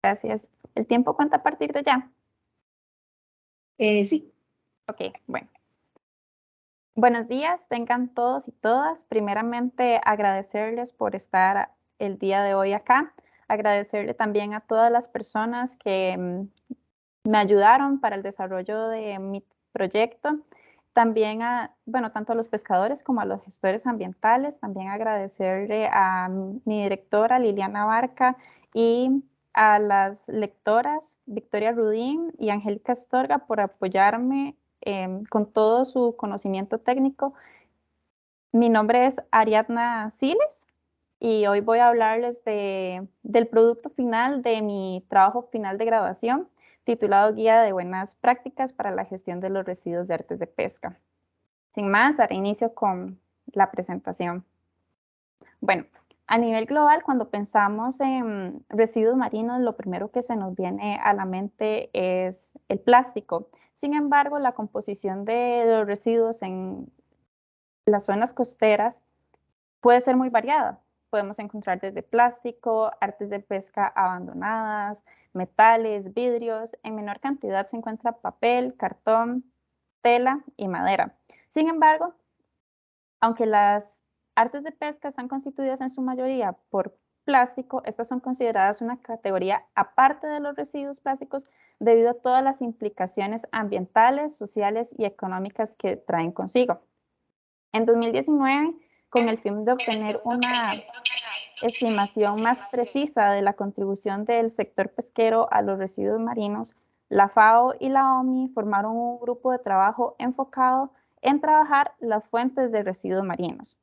Gracias. ¿El tiempo cuenta a partir de ya? Sí. Ok, bueno. Buenos días, tengan todos y todas. Primeramente, agradecerles por estar el día de hoy acá. Agradecerle también a todas las personas que me ayudaron para el desarrollo de mi proyecto. También tanto a los pescadores como a los gestores ambientales. También agradecerle a mi directora Liliana Barca y a las lectoras Victoria Rudín y Angélica Astorga por apoyarme con todo su conocimiento técnico. Mi nombre es Ariadna Siles y hoy voy a hablarles del producto final de mi trabajo final de graduación, titulado Guía de Buenas Prácticas para la Gestión de los Residuos de Artes de Pesca. Sin más, daré inicio con la presentación. Bueno, a nivel global, cuando pensamos en residuos marinos, lo primero que se nos viene a la mente es el plástico. Sin embargo, la composición de los residuos en las zonas costeras puede ser muy variada. Podemos encontrar desde plástico, artes de pesca abandonadas, metales, vidrios. En menor cantidad se encuentra papel, cartón, tela y madera. Sin embargo, aunque las artes de pesca están constituidas en su mayoría por plástico, estas son consideradas una categoría aparte de los residuos plásticos debido a todas las implicaciones ambientales, sociales y económicas que traen consigo. En 2019, con el fin de obtener una estimación más precisa de la contribución del sector pesquero a los residuos marinos, la FAO y la OMI formaron un grupo de trabajo enfocado en trabajar las fuentes de residuos marinos.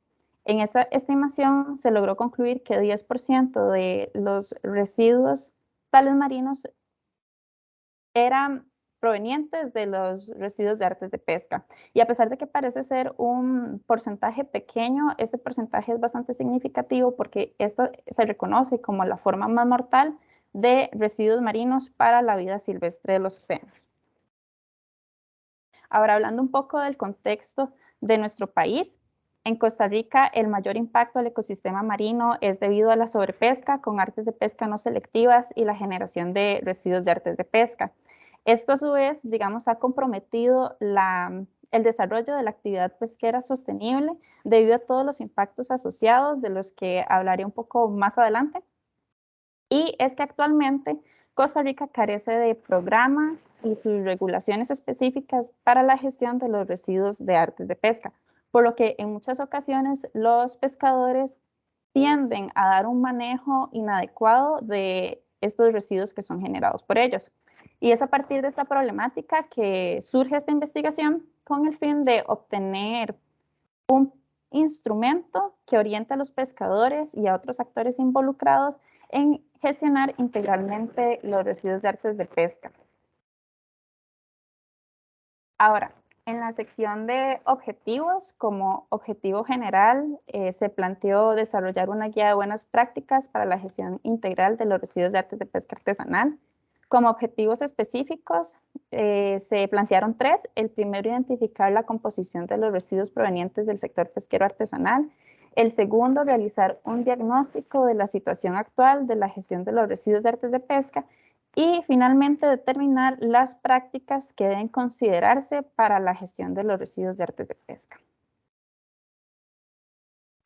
En esta estimación se logró concluir que 10% de los residuos tales marinos eran provenientes de los residuos de artes de pesca. Y a pesar de que parece ser un porcentaje pequeño, este porcentaje es bastante significativo porque esto se reconoce como la forma más mortal de residuos marinos para la vida silvestre de los océanos. Ahora, hablando un poco del contexto de nuestro país, en Costa Rica el mayor impacto al ecosistema marino es debido a la sobrepesca con artes de pesca no selectivas y la generación de residuos de artes de pesca. Esto a su vez, digamos, ha comprometido el desarrollo de la actividad pesquera sostenible debido a todos los impactos asociados de los que hablaré un poco más adelante. Y es que actualmente Costa Rica carece de programas y sus regulaciones específicas para la gestión de los residuos de artes de pesca, por lo que en muchas ocasiones los pescadores tienden a dar un manejo inadecuado de estos residuos que son generados por ellos. Y es a partir de esta problemática que surge esta investigación con el fin de obtener un instrumento que oriente a los pescadores y a otros actores involucrados en gestionar integralmente los residuos de artes de pesca. Ahora, en la sección de objetivos, como objetivo general, se planteó desarrollar una guía de buenas prácticas para la gestión integral de los residuos de artes de pesca artesanal. Como objetivos específicos, se plantearon tres. El primero, identificar la composición de los residuos provenientes del sector pesquero artesanal. El segundo, realizar un diagnóstico de la situación actual de la gestión de los residuos de artes de pesca. Y finalmente, determinar las prácticas que deben considerarse para la gestión de los residuos de artes de pesca.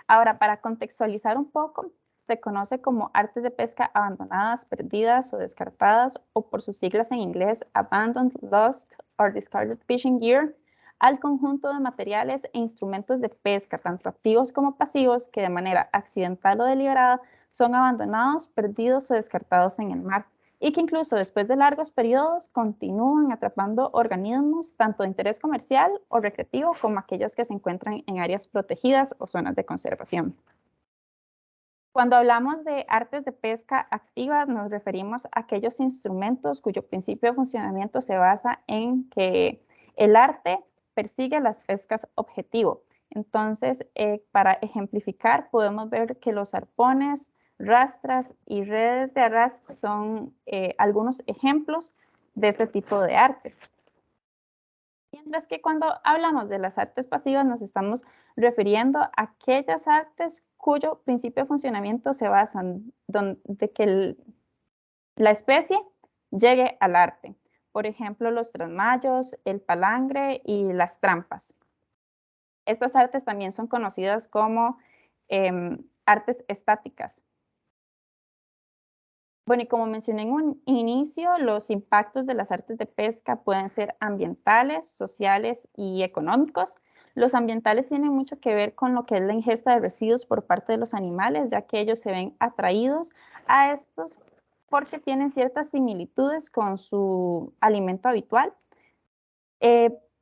Ahora, para contextualizar un poco, se conoce como artes de pesca abandonadas, perdidas o descartadas, o por sus siglas en inglés, Abandoned, Lost or Discarded Fishing Gear, al conjunto de materiales e instrumentos de pesca, tanto activos como pasivos, que de manera accidental o deliberada son abandonados, perdidos o descartados en el mar, y que incluso después de largos periodos continúan atrapando organismos tanto de interés comercial o recreativo como aquellas que se encuentran en áreas protegidas o zonas de conservación. Cuando hablamos de artes de pesca activas, nos referimos a aquellos instrumentos cuyo principio de funcionamiento se basa en que el arte persigue las pescas objetivo. Entonces, para ejemplificar, podemos ver que los arpones, rastras y redes de arrastre son algunos ejemplos de este tipo de artes. Mientras que cuando hablamos de las artes pasivas nos estamos refiriendo a aquellas artes cuyo principio de funcionamiento se basa en que la especie llegue al arte. Por ejemplo, los trasmayos, el palangre y las trampas. Estas artes también son conocidas como artes estáticas. Bueno, y como mencioné en un inicio, los impactos de las artes de pesca pueden ser ambientales, sociales y económicos. Los ambientales tienen mucho que ver con lo que es la ingesta de residuos por parte de los animales, ya que ellos se ven atraídos a estos porque tienen ciertas similitudes con su alimento habitual.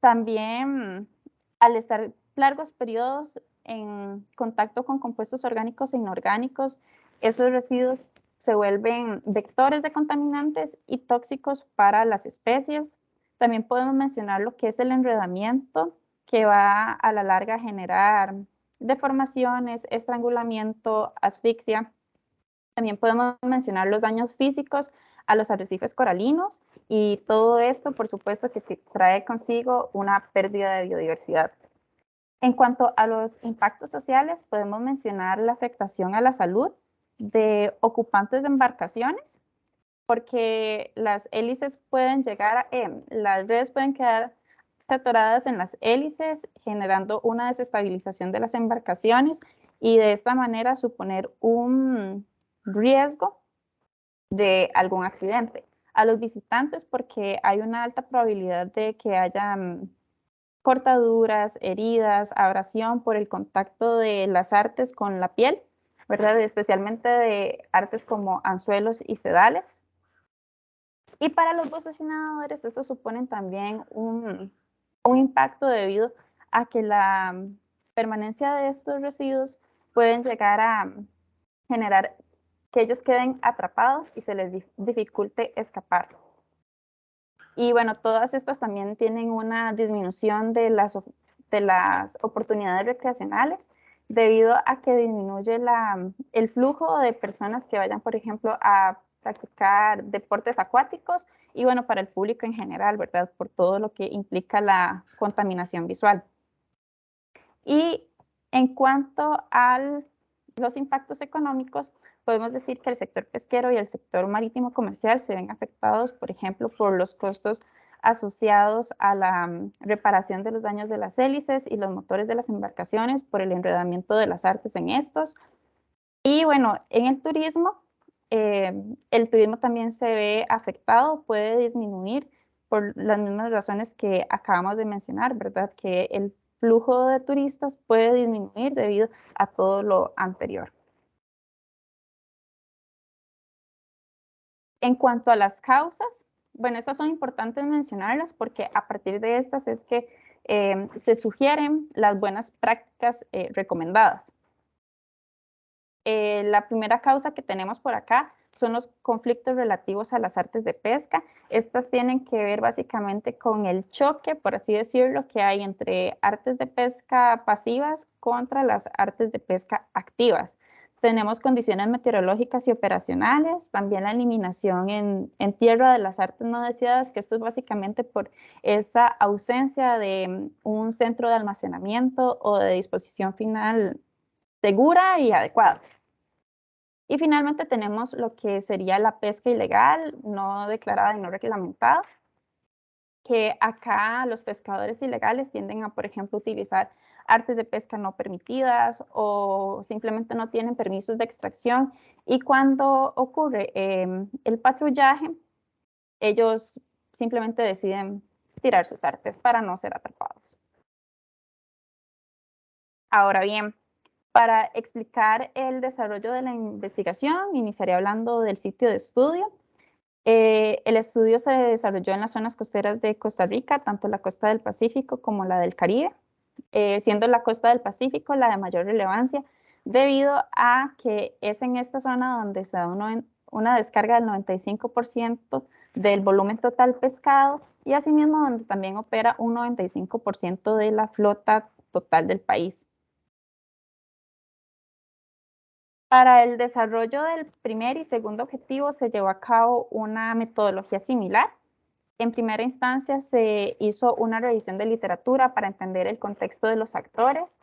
También, al estar largos periodos en contacto con compuestos orgánicos e inorgánicos, esos residuos se vuelven vectores de contaminantes y tóxicos para las especies. También podemos mencionar lo que es el enredamiento, que va a la larga a generar deformaciones, estrangulamiento, asfixia. También podemos mencionar los daños físicos a los arrecifes coralinos y todo esto, por supuesto, que trae consigo una pérdida de biodiversidad. En cuanto a los impactos sociales, podemos mencionar la afectación a la salud de ocupantes de embarcaciones, porque las hélices pueden llegar, las redes pueden quedar saturadas en las hélices, generando una desestabilización de las embarcaciones y de esta manera suponer un riesgo de algún accidente. A los visitantes, porque hay una alta probabilidad de que haya cortaduras, heridas, abrasión por el contacto de las artes con la piel, ¿verdad? Especialmente de artes como anzuelos y sedales. Y para los buzos y nadadores, esto supone también un impacto debido a que la permanencia de estos residuos pueden llegar a generar que ellos queden atrapados y se les dificulte escapar. Y bueno, todas estas también tienen una disminución de las oportunidades recreacionales debido a que disminuye el flujo de personas que vayan, por ejemplo, a practicar deportes acuáticos y bueno, para el público en general, ¿verdad? Por todo lo que implica la contaminación visual. Y en cuanto a los impactos económicos, podemos decir que el sector pesquero y el sector marítimo comercial se ven afectados, por ejemplo, por los costos asociados a la reparación de los daños de las hélices y los motores de las embarcaciones por el enredamiento de las artes en estos. Y bueno, en el turismo también se ve afectado, puede disminuir por las mismas razones que acabamos de mencionar, ¿verdad? Que el flujo de turistas puede disminuir debido a todo lo anterior. En cuanto a las causas, bueno, estas son importantes mencionarlas porque a partir de estas es que se sugieren las buenas prácticas recomendadas. La primera causa que tenemos por acá son los conflictos relativos a las artes de pesca. Estas tienen que ver básicamente con el choque, por así decirlo, que hay entre artes de pesca pasivas contra las artes de pesca activas. Tenemos condiciones meteorológicas y operacionales, también la eliminación en tierra de las artes no deseadas, que esto es básicamente por esa ausencia de un centro de almacenamiento o de disposición final segura y adecuada. Y finalmente tenemos lo que sería la pesca ilegal, no declarada y no reglamentada, que acá los pescadores ilegales tienden a, por ejemplo, utilizar artes de pesca no permitidas o simplemente no tienen permisos de extracción. Y cuando ocurre el patrullaje, ellos simplemente deciden tirar sus artes para no ser atrapados. Ahora bien, para explicar el desarrollo de la investigación, iniciaré hablando del sitio de estudio. El estudio se desarrolló en las zonas costeras de Costa Rica, tanto la costa del Pacífico como la del Caribe, siendo la costa del Pacífico la de mayor relevancia, debido a que es en esta zona donde se da una descarga del 95% del volumen total pescado y asimismo donde también opera un 95% de la flota total del país. Para el desarrollo del primer y segundo objetivo se llevó a cabo una metodología similar. En primera instancia se hizo una revisión de literatura para entender el contexto de los actores.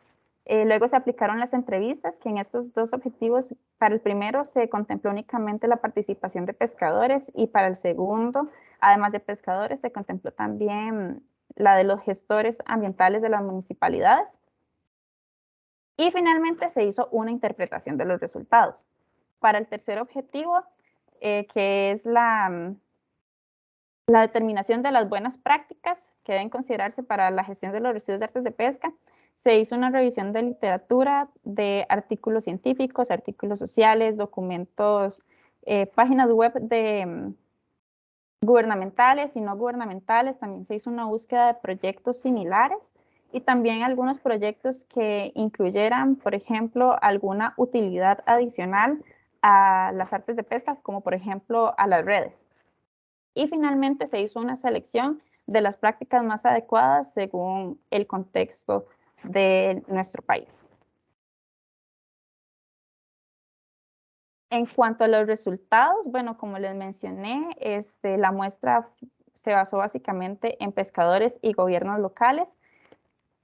Luego se aplicaron las entrevistas, que en estos dos objetivos, para el primero se contempló únicamente la participación de pescadores y para el segundo, además de pescadores, se contempló también la de los gestores ambientales de las municipalidades. Y finalmente se hizo una interpretación de los resultados. Para el tercer objetivo, que es la determinación de las buenas prácticas que deben considerarse para la gestión de los residuos de artes de pesca, se hizo una revisión de literatura, de artículos científicos, artículos sociales, documentos, páginas web de gubernamentales y no gubernamentales. También se hizo una búsqueda de proyectos similares y también algunos proyectos que incluyeran, por ejemplo, alguna utilidad adicional a las artes de pesca, como por ejemplo a las redes. Y finalmente se hizo una selección de las prácticas más adecuadas según el contexto de nuestro país. En cuanto a los resultados, bueno, como les mencioné, la muestra se basó básicamente en pescadores y gobiernos locales.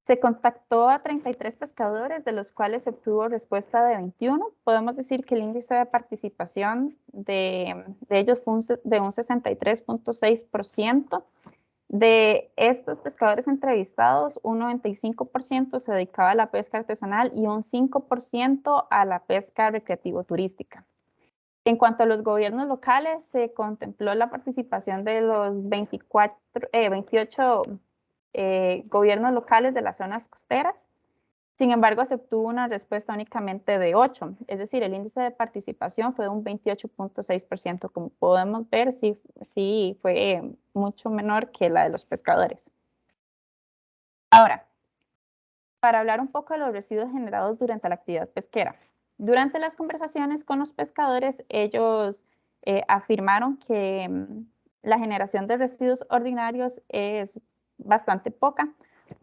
Se contactó a 33 pescadores, de los cuales se obtuvo respuesta de 21. Podemos decir que el índice de participación de ellos fue de un 63.6%. De estos pescadores entrevistados, un 95% se dedicaba a la pesca artesanal y un 5% a la pesca recreativo-turística. En cuanto a los gobiernos locales, se contempló la participación de los 28 gobiernos locales de las zonas costeras. Sin embargo, se obtuvo una respuesta únicamente de 8, es decir, el índice de participación fue de un 28.6%. Como podemos ver, sí fue mucho menor que la de los pescadores. Ahora, para hablar un poco de los residuos generados durante la actividad pesquera. Durante las conversaciones con los pescadores, ellos afirmaron que la generación de residuos ordinarios es bastante poca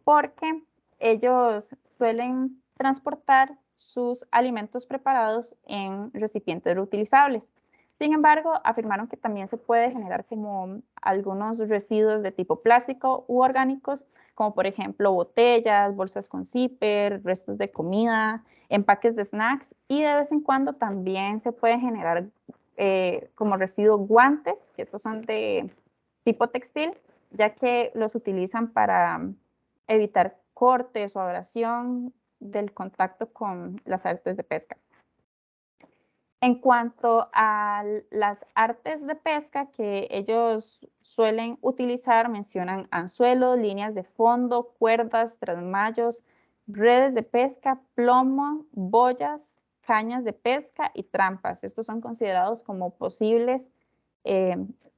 porque ellos suelen transportar sus alimentos preparados en recipientes reutilizables. Sin embargo, afirmaron que también se puede generar como algunos residuos de tipo plástico u orgánicos, como por ejemplo botellas, bolsas con zipper, restos de comida, empaques de snacks, y de vez en cuando también se puede generar como residuos guantes, que estos son de tipo textil, ya que los utilizan para evitar cortes o abrasión del contacto con las artes de pesca. En cuanto a las artes de pesca que ellos suelen utilizar, mencionan anzuelos, líneas de fondo, cuerdas, trasmayos, redes de pesca, plomo, boyas, cañas de pesca y trampas. Estos son considerados como posibles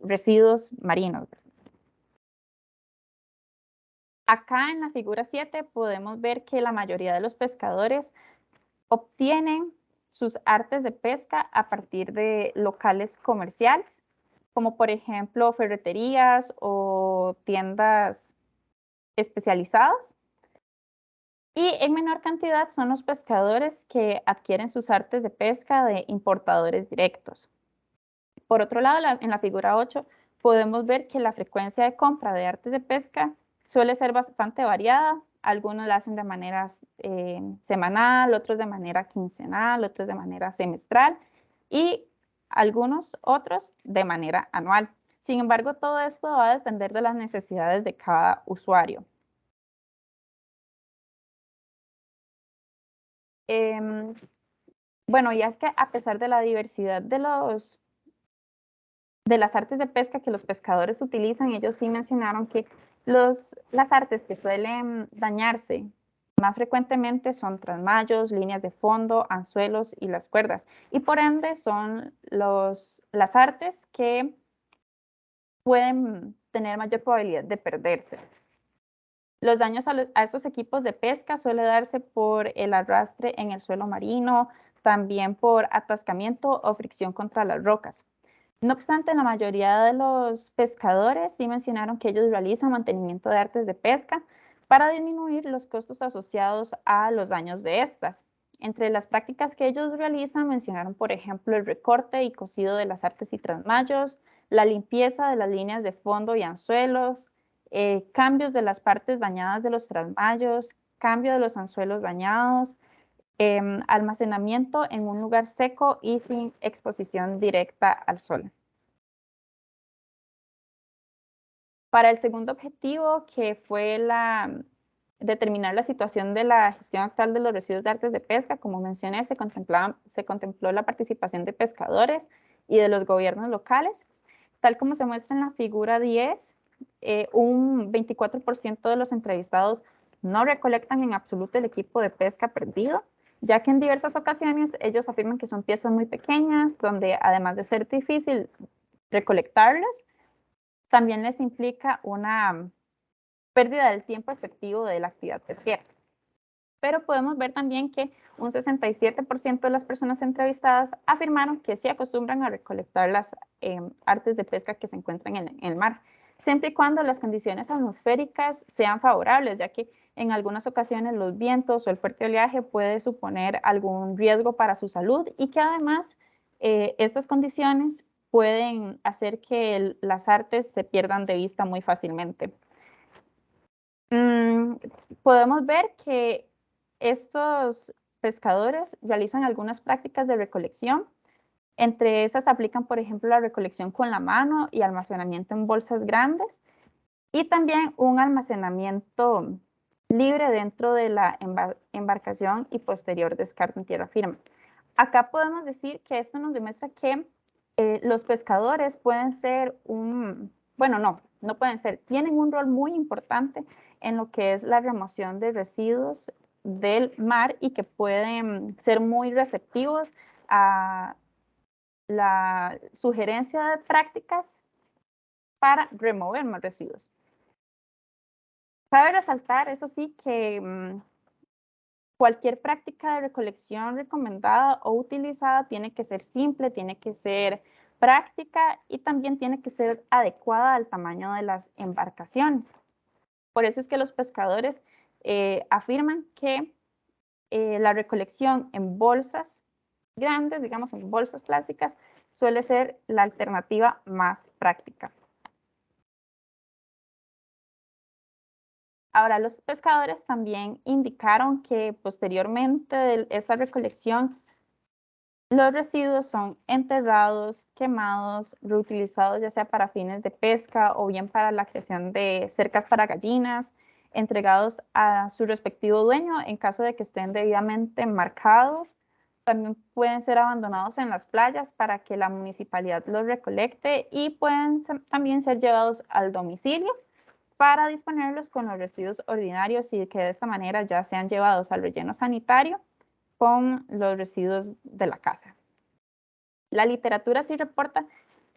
residuos marinos. Acá en la figura 7 podemos ver que la mayoría de los pescadores obtienen sus artes de pesca a partir de locales comerciales, como por ejemplo ferreterías o tiendas especializadas. Y en menor cantidad son los pescadores que adquieren sus artes de pesca de importadores directos. Por otro lado, en la figura 8 podemos ver que la frecuencia de compra de artes de pesca suele ser bastante variada. Algunos la hacen de manera semanal, otros de manera quincenal, otros de manera semestral y algunos otros de manera anual. Sin embargo, todo esto va a depender de las necesidades de cada usuario. Bueno, y es que a pesar de la diversidad de las artes de pesca que los pescadores utilizan, ellos sí mencionaron que las artes que suelen dañarse más frecuentemente son trasmayos, líneas de fondo, anzuelos y las cuerdas. Y por ende son las artes que pueden tener mayor probabilidad de perderse. Los daños a estos equipos de pesca suele darse por el arrastre en el suelo marino, también por atascamiento o fricción contra las rocas. No obstante, la mayoría de los pescadores sí mencionaron que ellos realizan mantenimiento de artes de pesca para disminuir los costos asociados a los daños de estas. Entre las prácticas que ellos realizan mencionaron, por ejemplo, el recorte y cosido de las artes y trasmayos, la limpieza de las líneas de fondo y anzuelos, cambios de las partes dañadas de los trasmayos, cambio de los anzuelos dañados, almacenamiento en un lugar seco y sin exposición directa al sol. Para el segundo objetivo, que fue determinar la situación de la gestión actual de los residuos de artes de pesca, como mencioné, se contempló la participación de pescadores y de los gobiernos locales. Tal como se muestra en la figura 10, un 24% de los entrevistados no recolectan en absoluto el equipo de pesca perdido, ya que en diversas ocasiones ellos afirman que son piezas muy pequeñas, donde además de ser difícil recolectarlas, también les implica una pérdida del tiempo efectivo de la actividad pesquera. Pero podemos ver también que un 67% de las personas entrevistadas afirmaron que sí acostumbran a recolectar las artes de pesca que se encuentran en el mar, siempre y cuando las condiciones atmosféricas sean favorables, ya que en algunas ocasiones los vientos o el fuerte oleaje puede suponer algún riesgo para su salud y que además estas condiciones pueden hacer que las artes se pierdan de vista muy fácilmente. Podemos ver que estos pescadores realizan algunas prácticas de recolección. Entre esas aplican, por ejemplo, la recolección con la mano y almacenamiento en bolsas grandes y también un almacenamiento libre dentro de la embarcación y posterior descarte en tierra firme. Acá podemos decir que esto nos demuestra que los pescadores pueden ser no pueden ser, tienen un rol muy importante en lo que es la remoción de residuos del mar y que pueden ser muy receptivos a la sugerencia de prácticas para remover más residuos. Cabe resaltar, eso sí, que cualquier práctica de recolección recomendada o utilizada tiene que ser simple, tiene que ser práctica y también tiene que ser adecuada al tamaño de las embarcaciones. Por eso es que los pescadores afirman que la recolección en bolsas grandes, digamos en bolsas plásticas, suele ser la alternativa más práctica. Ahora, los pescadores también indicaron que posteriormente de esta recolección, los residuos son enterrados, quemados, reutilizados ya sea para fines de pesca o bien para la creación de cercas para gallinas, entregados a su respectivo dueño en caso de que estén debidamente marcados. También pueden ser abandonados en las playas para que la municipalidad los recolecte y pueden también ser llevados al domicilio para disponerlos con los residuos ordinarios y que de esta manera ya sean llevados al relleno sanitario con los residuos de la casa. La literatura sí reporta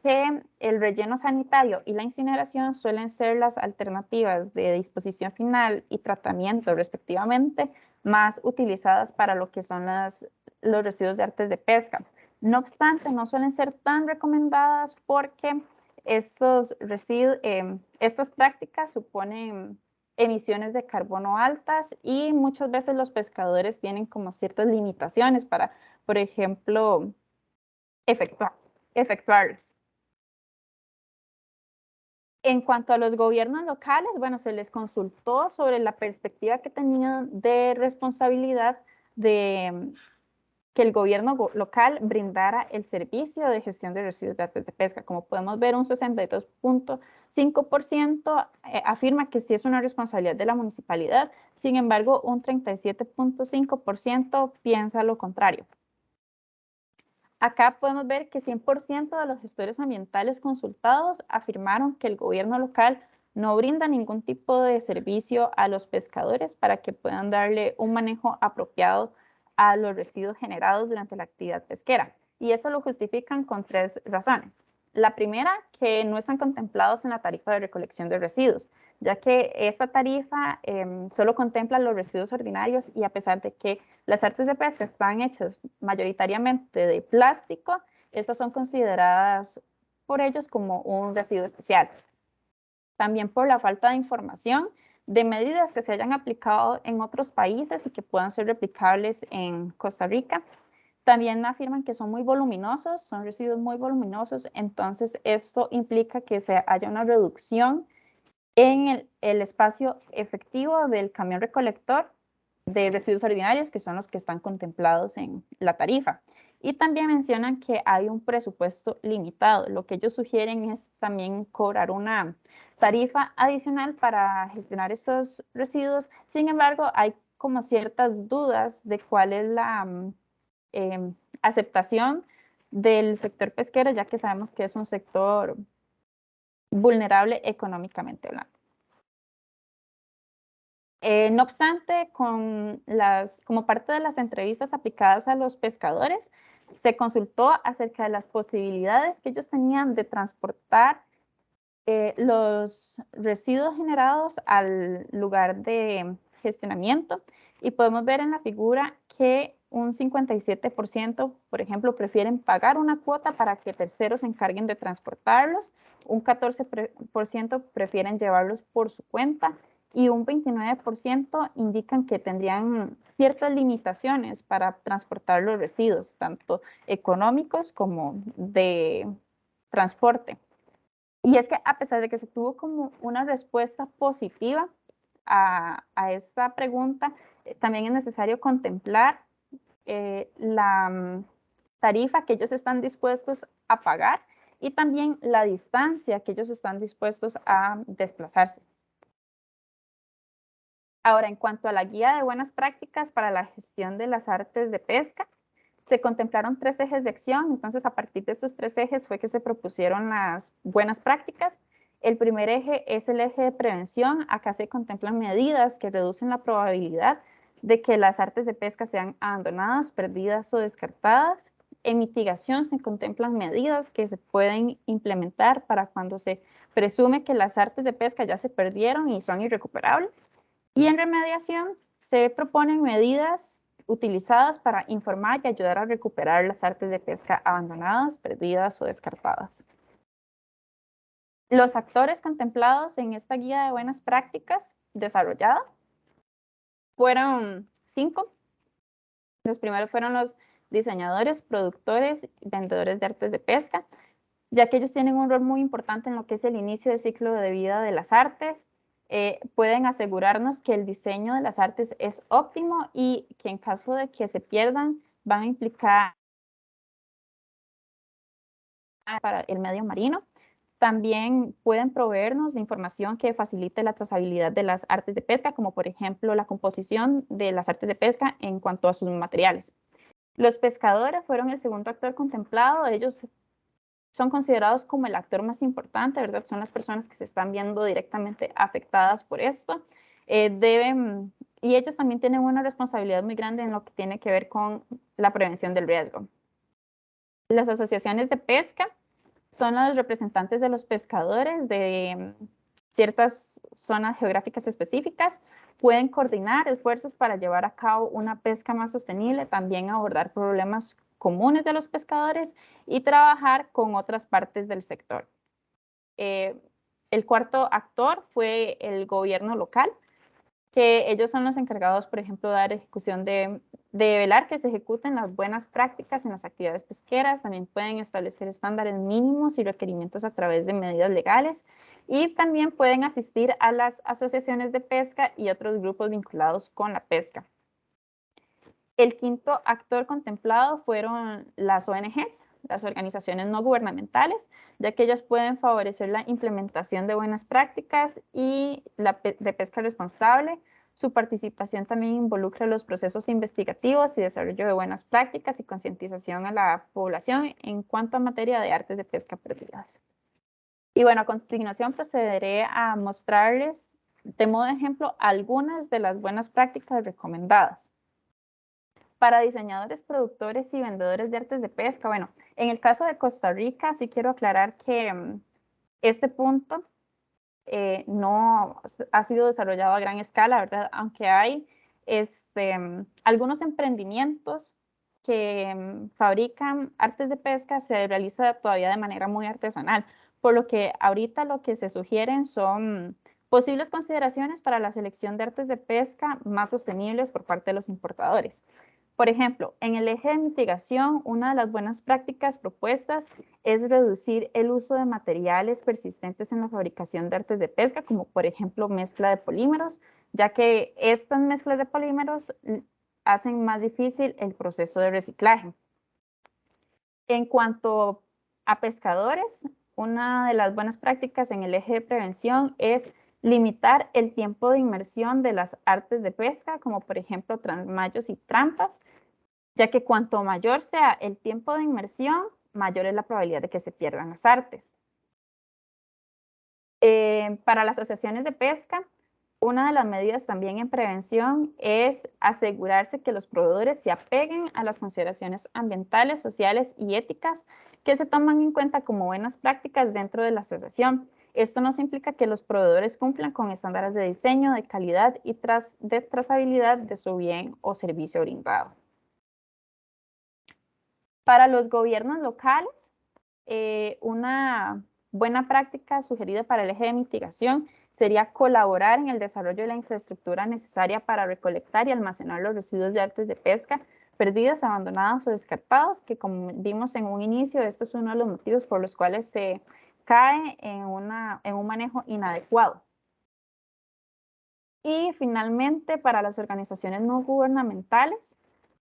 que el relleno sanitario y la incineración suelen ser las alternativas de disposición final y tratamiento respectivamente más utilizadas para lo que son los residuos de artes de pesca. No obstante, no suelen ser tan recomendadas porque estas prácticas suponen emisiones de carbono altas y muchas veces los pescadores tienen como ciertas limitaciones para, por ejemplo, efectuarlas. En cuanto a los gobiernos locales, bueno, se les consultó sobre la perspectiva que tenían de responsabilidad de que el gobierno local brindara el servicio de gestión de residuos de artes de pesca. Como podemos ver, un 62.5% afirma que sí es una responsabilidad de la municipalidad, sin embargo, un 37.5% piensa lo contrario. Acá podemos ver que 100% de los gestores ambientales consultados afirmaron que el gobierno local no brinda ningún tipo de servicio a los pescadores para que puedan darle un manejo apropiado a los residuos generados durante la actividad pesquera. Y eso lo justifican con 3 razones. La primera, que no están contemplados en la tarifa de recolección de residuos, ya que esta tarifa solo contempla los residuos ordinarios y a pesar de que las artes de pesca están hechas mayoritariamente de plástico, estas son consideradas por ellos como un residuo especial. También por la falta de información de medidas que se hayan aplicado en otros países y que puedan ser replicables en Costa Rica. También afirman que son muy voluminosos, son residuos muy voluminosos, entonces esto implica que se haya una reducción en el espacio efectivo del camión recolector de residuos ordinarios, que son los que están contemplados en la tarifa. Y también mencionan que hay un presupuesto limitado. Lo que ellos sugieren es también cobrar una tarifa adicional para gestionar estos residuos. Sin embargo, hay como ciertas dudas de cuál es la aceptación del sector pesquero, ya que sabemos que es un sector vulnerable económicamente hablando. No obstante, como parte de las entrevistas aplicadas a los pescadores, se consultó acerca de las posibilidades que ellos tenían de transportar los residuos generados al lugar de gestionamiento, y podemos ver en la figura que un 57%, por ejemplo, prefieren pagar una cuota para que terceros se encarguen de transportarlos, un 14% prefieren llevarlos por su cuenta y un 29% indican que tendrían ciertas limitaciones para transportar los residuos, tanto económicos como de transporte. Y es que a pesar de que se tuvo como una respuesta positiva a esta pregunta, también es necesario contemplar la tarifa que ellos están dispuestos a pagar y también la distancia que ellos están dispuestos a desplazarse. Ahora, en cuanto a la guía de buenas prácticas para la gestión de las artes de pesca, se contemplaron 3 ejes de acción. Entonces, a partir de estos 3 ejes fue que se propusieron las buenas prácticas. El primer eje es el eje de prevención. Acá se contemplan medidas que reducen la probabilidad de que las artes de pesca sean abandonadas, perdidas o descartadas. En mitigación se contemplan medidas que se pueden implementar para cuando se presume que las artes de pesca ya se perdieron y son irrecuperables. Y en remediación se proponen medidas utilizadas para informar y ayudar a recuperar las artes de pesca abandonadas, perdidas o descartadas. Los actores contemplados en esta guía de buenas prácticas desarrollada fueron 5. Los primeros fueron los diseñadores, productores y vendedores de artes de pesca, ya que ellos tienen un rol muy importante en lo que es el inicio del ciclo de vida de las artes. Pueden asegurarnos que el diseño de las artes es óptimo y que en caso de que se pierdan van a implicar para el medio marino. También pueden proveernos de información que facilite la trazabilidad de las artes de pesca, como por ejemplo la composición de las artes de pesca en cuanto a sus materiales. Los pescadores fueron el segundo actor contemplado. Ellos son considerados como el actor más importante, ¿verdad? Son las personas que se están viendo directamente afectadas por esto. Y ellos también tienen una responsabilidad muy grande en lo que tiene que ver con la prevención del riesgo. Las asociaciones de pesca son los representantes de los pescadores de ciertas zonas geográficas específicas. Pueden coordinar esfuerzos para llevar a cabo una pesca más sostenible, también abordar problemas comunes de los pescadores y trabajar con otras partes del sector. El cuarto actor fue el gobierno local, que ellos son los encargados, por ejemplo, de dar ejecución de velar que se ejecuten las buenas prácticas en las actividades pesqueras. También pueden establecer estándares mínimos y requerimientos a través de medidas legales, y también pueden asistir a las asociaciones de pesca y otros grupos vinculados con la pesca. El quinto actor contemplado fueron las ONGs, las organizaciones no gubernamentales, ya que ellas pueden favorecer la implementación de buenas prácticas y de pesca responsable. Su participación también involucra los procesos investigativos y desarrollo de buenas prácticas y concientización a la población en cuanto a materia de artes de pesca perdidas. Y bueno, a continuación procederé a mostrarles de modo de ejemplo algunas de las buenas prácticas recomendadas. Para diseñadores, productores y vendedores de artes de pesca, bueno, en el caso de Costa Rica, sí quiero aclarar que este punto no ha sido desarrollado a gran escala, ¿verdad? Aunque hay algunos emprendimientos que fabrican artes de pesca, se realiza todavía de manera muy artesanal, por lo que ahorita lo que se sugieren son posibles consideraciones para la selección de artes de pesca más sostenibles por parte de los importadores. Por ejemplo, en el eje de mitigación, una de las buenas prácticas propuestas es reducir el uso de materiales persistentes en la fabricación de artes de pesca, como por ejemplo mezcla de polímeros, ya que estas mezclas de polímeros hacen más difícil el proceso de reciclaje. En cuanto a pescadores, una de las buenas prácticas en el eje de prevención es limitar el tiempo de inmersión de las artes de pesca, como por ejemplo trasmayos y trampas, ya que cuanto mayor sea el tiempo de inmersión, mayor es la probabilidad de que se pierdan las artes. Para las asociaciones de pesca, una de las medidas también en prevención es asegurarse que los proveedores se apeguen a las consideraciones ambientales, sociales y éticas que se toman en cuenta como buenas prácticas dentro de la asociación. Esto nos implica que los proveedores cumplan con estándares de diseño, de calidad y de trazabilidad de su bien o servicio brindado. Para los gobiernos locales, una buena práctica sugerida para el eje de mitigación sería colaborar en el desarrollo de la infraestructura necesaria para recolectar y almacenar los residuos de artes de pesca perdidas, abandonados o descartados, que como vimos en un inicio, este es uno de los motivos por los cuales se cae en un manejo inadecuado. Y finalmente, para las organizaciones no gubernamentales,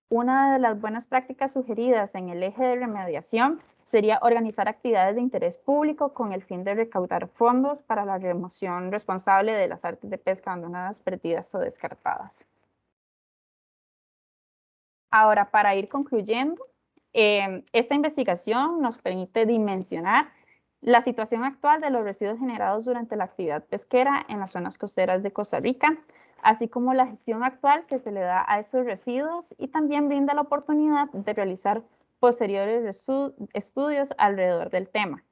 una de las buenas prácticas sugeridas en el eje de remediación sería organizar actividades de interés público con el fin de recaudar fondos para la remoción responsable de las artes de pesca abandonadas, perdidas o descartadas. Ahora, para ir concluyendo, esta investigación nos permite dimensionar la situación actual de los residuos generados durante la actividad pesquera en las zonas costeras de Costa Rica, así como la gestión actual que se le da a esos residuos, y también brinda la oportunidad de realizar posteriores estudios alrededor del tema.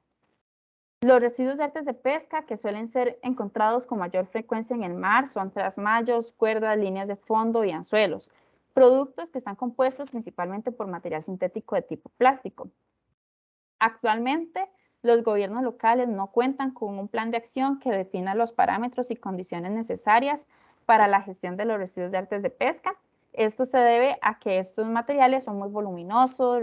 Los residuos de artes de pesca que suelen ser encontrados con mayor frecuencia en el mar son trasmayos, cuerdas, líneas de fondo y anzuelos, productos que están compuestos principalmente por material sintético de tipo plástico. Actualmente, los gobiernos locales no cuentan con un plan de acción que defina los parámetros y condiciones necesarias para la gestión de los residuos de artes de pesca. Esto se debe a que estos materiales son muy voluminosos,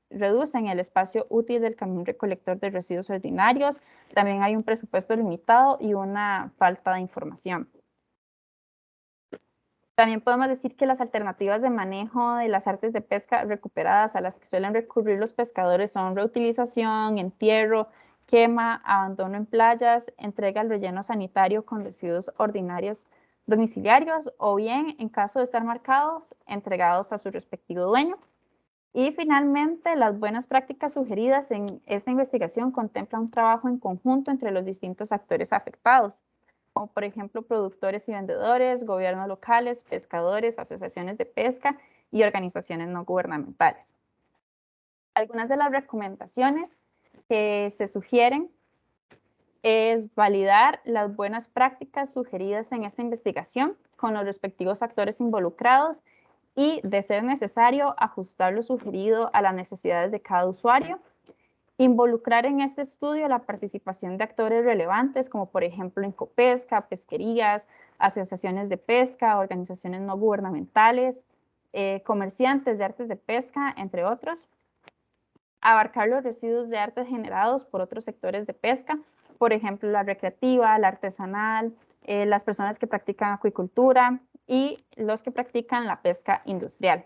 reducen el espacio útil del camión recolector de residuos ordinarios, también hay un presupuesto limitado y una falta de información. También podemos decir que las alternativas de manejo de las artes de pesca recuperadas a las que suelen recurrir los pescadores son reutilización, entierro, quema, abandono en playas, entrega al relleno sanitario con residuos ordinarios domiciliarios o bien, en caso de estar marcados, entregados a su respectivo dueño. Y finalmente, las buenas prácticas sugeridas en esta investigación contemplan un trabajo en conjunto entre los distintos actores afectados, como por ejemplo productores y vendedores, gobiernos locales, pescadores, asociaciones de pesca y organizaciones no gubernamentales. Algunas de las recomendaciones que se sugieren es validar las buenas prácticas sugeridas en esta investigación con los respectivos actores involucrados y, de ser necesario, ajustar lo sugerido a las necesidades de cada usuario. Involucrar en este estudio la participación de actores relevantes, como por ejemplo Incopesca, pesquerías, asociaciones de pesca, organizaciones no gubernamentales, comerciantes de artes de pesca, entre otros. Abarcar los residuos de artes generados por otros sectores de pesca, por ejemplo la recreativa, la artesanal, las personas que practican acuicultura y los que practican la pesca industrial.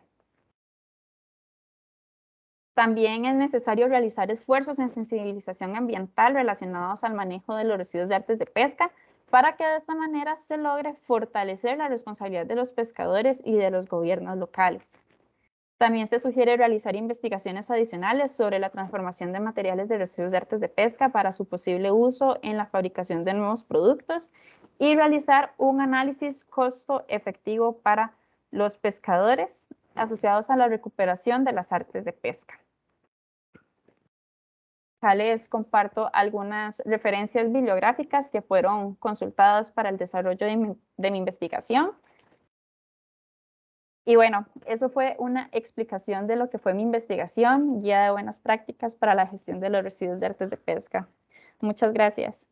También es necesario realizar esfuerzos en sensibilización ambiental relacionados al manejo de los residuos de artes de pesca para que de esta manera se logre fortalecer la responsabilidad de los pescadores y de los gobiernos locales. También se sugiere realizar investigaciones adicionales sobre la transformación de materiales de residuos de artes de pesca para su posible uso en la fabricación de nuevos productos y realizar un análisis costo efectivo para los pescadores asociados a la recuperación de las artes de pesca. Acá les comparto algunas referencias bibliográficas que fueron consultadas para el desarrollo de mi investigación. Y bueno, eso fue una explicación de lo que fue mi investigación, guía de buenas prácticas para la gestión de los residuos de artes de pesca. Muchas gracias.